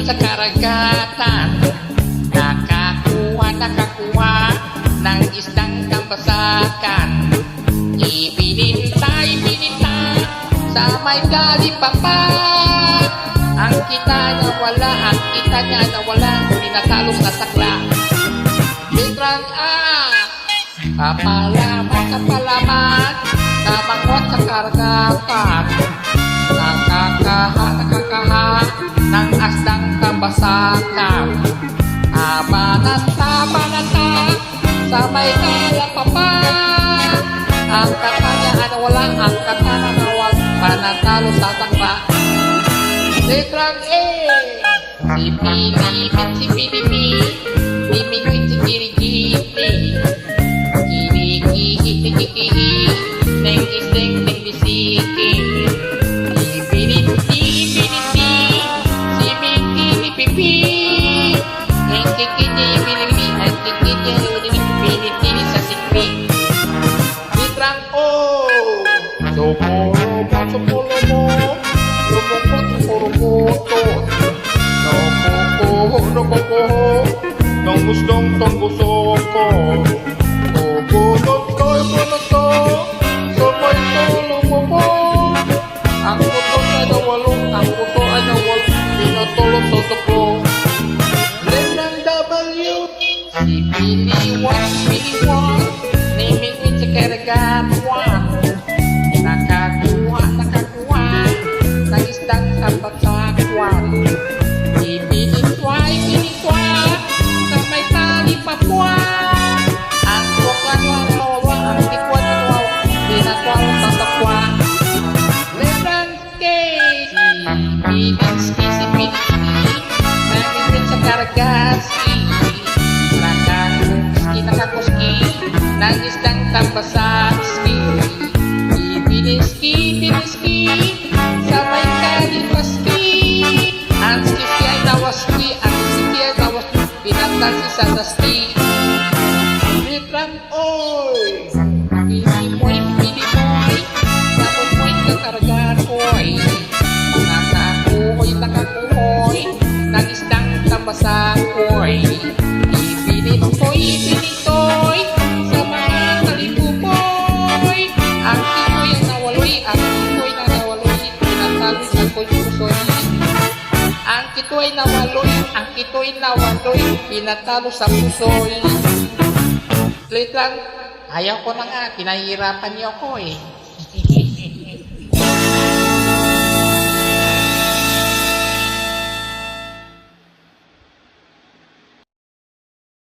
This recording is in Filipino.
sa karagatan. Nakakuha ng isdang tambasakan. Ibininta sa may galipapa. Ang kita niya nawala, pinatalo sa sakla. Litrang kapalaman, kamangot sa karagatan. Nakakaha ng asdang tambasakan. Banata sa may galapapa. Ang kata niya nawala, ang kata na nawag, panatalo sa sakla. Litrang si Pilipi, Mimikit si Kirigiti, Kirikihi, Neng bisiki. Ibiniti, si Miki Pipi, Nengkikiti, Ibiniti sa sikri. Litrang ng gustong gusto ko. Bunot ko, sa may tulong mo po. ang puto ay nawalong, pinatulog sa tuklo. Litrang W, si Piliwan, Nimingwit sa karagatan. Nakakuha ng isdang tambasakan. Ibinitway sa may talipapwa. Ang tukwan wawa, ang tikwan wawa, pinatwang sa takwa. Litrang K, si Pinski, Nimingwit sa karagasi. Nakakuski ng isdang tambasaski. Ibiniski sa may kalipaski. Ang skiski ay nawaski, pinatasi sa saski. Litrang oy, Pilimoy, nakumoy ka karagakoy. Nakakuhoy ng isdang tambasakoy. Ibinitoy sa mga talipupoy. Ang kikoy na nawaloy, pinatalo sa pusoy. Ang kitoy nawaloy, pinatalo sa pusoy. Litrang, ayaw ko na nga, pinahihirapan niyo ako